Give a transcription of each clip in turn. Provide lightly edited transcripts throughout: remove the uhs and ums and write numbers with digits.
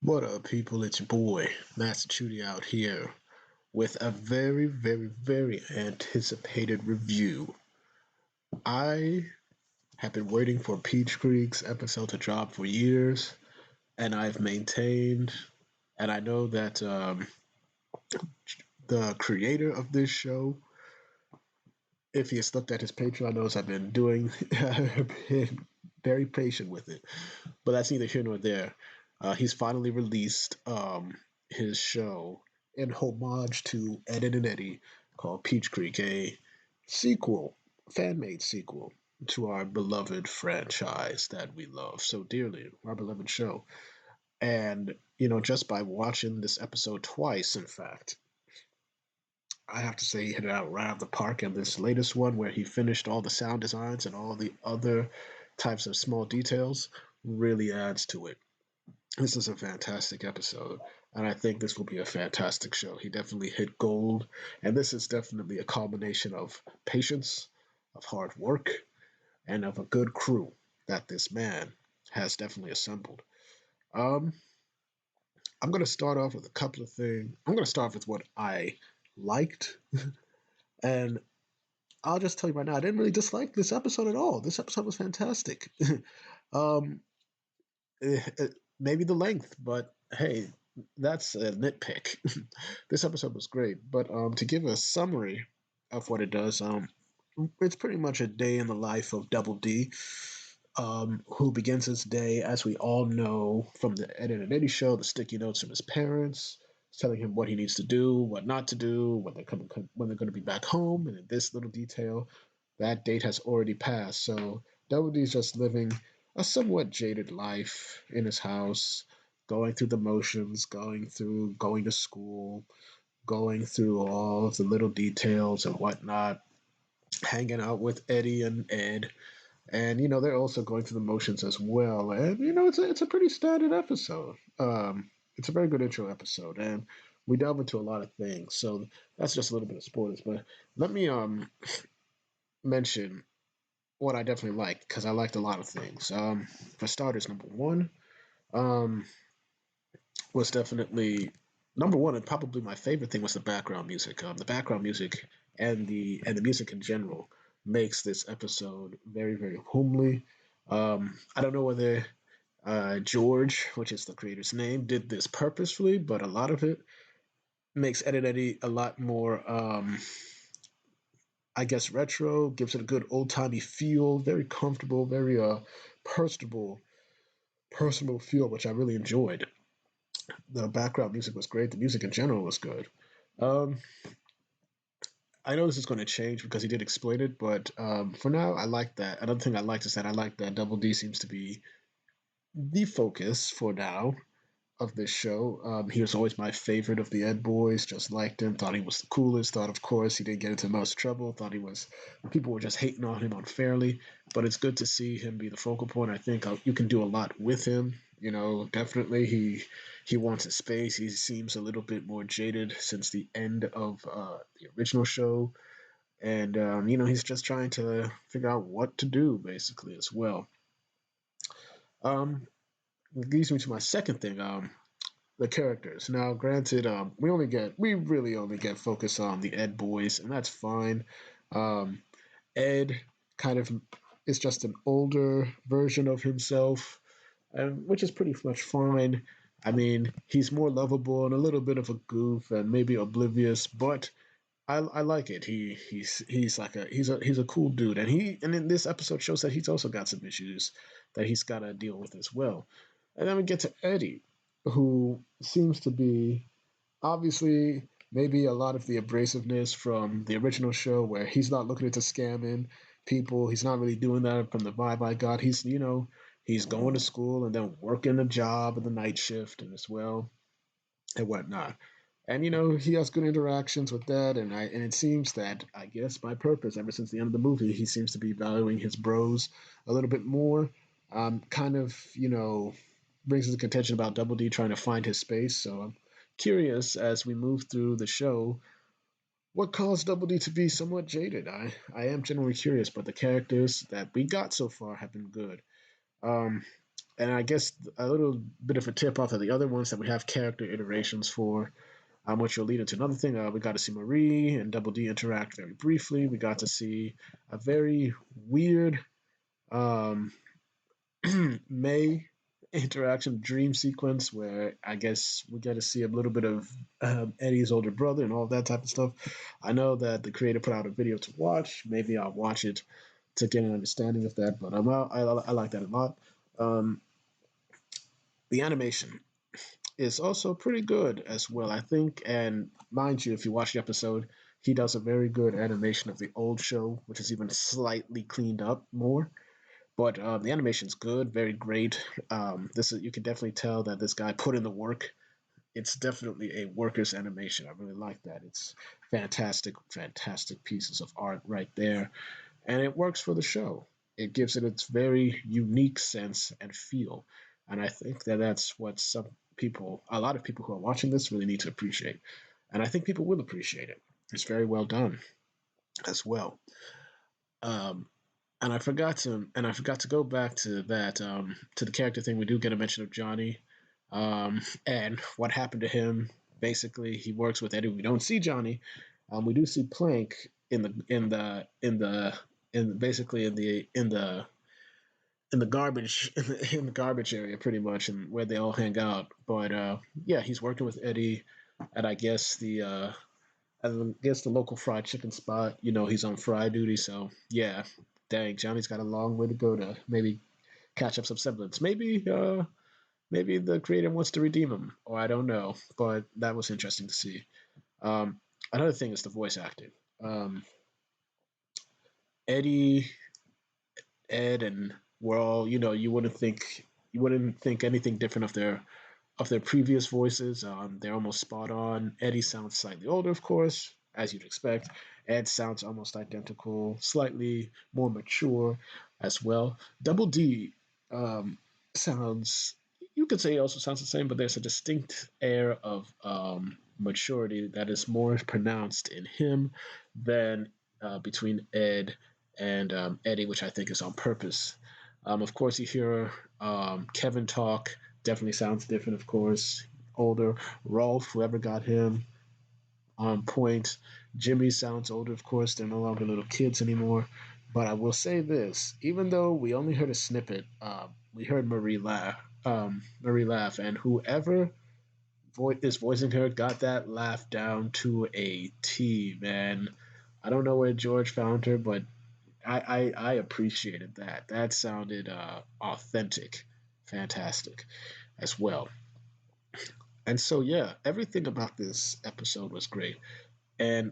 What up, people? It's your boy, Master Chudy out here with a very, very, very anticipated review. I have been waiting for Peach Creek's episode to drop for years, and I've maintained, and I know that the creator of this show, if he has looked at his Patreon, knows I've been been very patient with it. But that's neither here nor there. He's finally released his show in homage to Ed, Edd and Eddy called Peach Creek, a sequel, fan made sequel to our beloved franchise that we love so dearly, our beloved show. And, just by watching this episode twice, in fact, I have to say he hit it out right out of the park. And this latest one, where he finished all the sound designs and all the other types of small details, really adds to it. This is a fantastic episode, and I think this will be a fantastic show. He definitely hit gold, and this is definitely a combination of patience, of hard work, and of a good crew that this man has definitely assembled. Um, I'm going to start off with a couple of things. I'm going to start off with what I liked, and I'll just tell you right now, I didn't really dislike this episode at all. This episode was fantastic. um, Maybe the length, but hey, that's a nitpick. This episode was great, but to give a summary of what it does, it's pretty much a day in the life of Double D, who begins his day, as we all know from the Ed and Eddie show, the sticky notes from his parents, telling him what he needs to do, what not to do, when they're going to be back home, and in this little detail, that date has already passed. So Double D's just living a somewhat jaded life in his house, going through the motions, going to school, going through all of the little details and whatnot, hanging out with Eddie and Ed, and they're also going through the motions as well. And it's a pretty standard episode. It's a very good intro episode, and we delve into a lot of things. So that's just a little bit of spoilers. But let me mention what I definitely liked, because I liked a lot of things. For starters, number one um, was definitely number one, and probably my favorite thing was the background music. The background music and the music in general makes this episode very, very homely. I don't know whether George, which is the creator's name, did this purposefully, but a lot of it makes Ed, Edd n Eddy a lot more, I guess, retro. Gives it a good old timey feel, very comfortable, very personable, personal feel, which I really enjoyed. The background music was great. The music in general was good. Um, I know this is going to change because he did explain it, but for now, I like that. Another thing I liked is that I like that Double D seems to be the focus for now of this show. He was always my favorite of the Ed boys. Just liked him. Thought he was the coolest. Thought, of course, he didn't get into most trouble. Thought he was. People were just hating on him unfairly. But it's good to see him be the focal point. I think you can do a lot with him. Definitely he wants his space. He seems a little bit more jaded since the end of the original show, and he's just trying to figure out what to do basically as well. Um, Leads me to my second thing. The characters. Now, granted, we really only get focus on the Ed boys, and that's fine. Um, Ed kind of is just an older version of himself, which is pretty much fine. I mean, he's more lovable and a little bit of a goof and maybe oblivious, but I like it. He's a cool dude, and in this episode shows that he's also got some issues that he's got to deal with as well. And then we get to Eddie, who seems to be obviously maybe a lot of the abrasiveness from the original show, where he's not looking into scamming people. He's not really doing that from the vibe I got. He's going to school and then working a job at the night shift and as well and whatnot. And he has good interactions with that, and it seems that, I guess, by purpose, ever since the end of the movie, he seems to be valuing his bros a little bit more. Kind of, brings into contention about Double D trying to find his space. So I'm curious, as we move through the show, what caused Double D to be somewhat jaded. I am genuinely curious, but the characters that we got so far have been good. Um, And I guess a little bit of a tip off of the other ones that we have character iterations for, which will lead into another thing. We got to see Marie and Double D interact very briefly. We got to see a very weird um, May interaction dream sequence where I guess we get to see a little bit of Eddie's older brother and all that type of stuff. I know that the creator put out a video to watch. Maybe I'll watch it to get an understanding of that, but I like that a lot. Um, the animation is also pretty good as well, I think. And mind you, if you watch the episode, he does a very good animation of the old show, which is even slightly cleaned up more. But the animation's good, very great. This is, you can definitely tell that this guy put in the work. It's definitely a worker's animation. I really like that. It's fantastic, fantastic pieces of art right there, and it works for the show. It gives it its very unique sense and feel, and I think that that's what a lot of people who are watching this, really need to appreciate, and I think people will appreciate it. It's very well done as well. Um, and I forgot to go back to that to the character thing. We do get a mention of Johnny, and what happened to him. Basically, he works with Eddie. We don't see Johnny. We do see Plank in basically in the garbage in the garbage area, pretty much, and where they all hang out. But yeah, he's working with Eddie at I guess the local fried chicken spot. You know, he's on fry duty, so yeah. Dang, Johnny's got a long way to go to maybe catch up some semblance. Maybe the creator wants to redeem him, or I don't know. But that was interesting to see. Um, Another thing is the voice acting. Um, Eddie, Ed, and we're all, you wouldn't think anything different of their previous voices. They're almost spot on. Eddie sounds slightly older, of course, as you'd expect. Ed sounds almost identical, slightly more mature as well. Double D um, sounds, you could say, he also sounds the same, but there's a distinct air of maturity that is more pronounced in him than between Ed and Eddie, which I think is on purpose. Of course, you hear Kevin talk. Definitely sounds different, of course. Older. Rolf, whoever got him, on point. Jimmy sounds older, of course. They're no longer little kids anymore. But I will say this: even though we only heard a snippet, we heard Marie laugh. Marie laugh, and whoever is voicing her got that laugh down to a T, man. I don't know where George found her, but I appreciated that. That sounded authentic, fantastic as well. And so, yeah, everything about this episode was great. And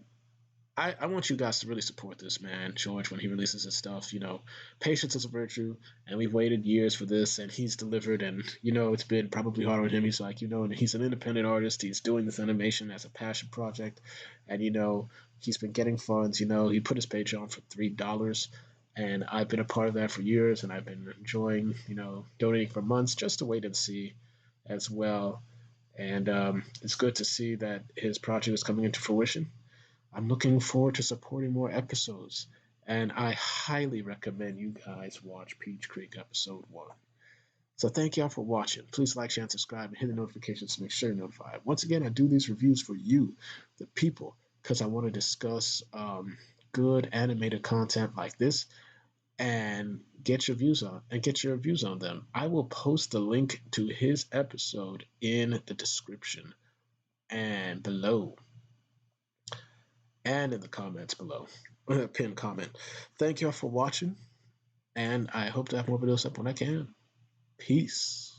I want you guys to really support this man, George, when he releases his stuff. You know, patience is a virtue, and we've waited years for this, and he's delivered. And it's been probably hard on him. He's like, and he's an independent artist. He's doing this animation as a passion project, and he's been getting funds. He put his Patreon for $3, and I've been a part of that for years, and I've been enjoying, donating for months just to wait and see, as well. And it's good to see that his project is coming into fruition. I'm looking forward to supporting more episodes, and I highly recommend you guys watch Peach Creek episode 1. So thank y'all for watching. Please like, share, and subscribe, and hit the notifications to make sure you're notified. Once again, I do these reviews for you, the people, because I want to discuss good animated content like this and get your views on them. I will post the link to his episode in the description and below, and in the comments below. Pinned comment. Thank y'all for watching, and I hope to have more videos up when I can. Peace.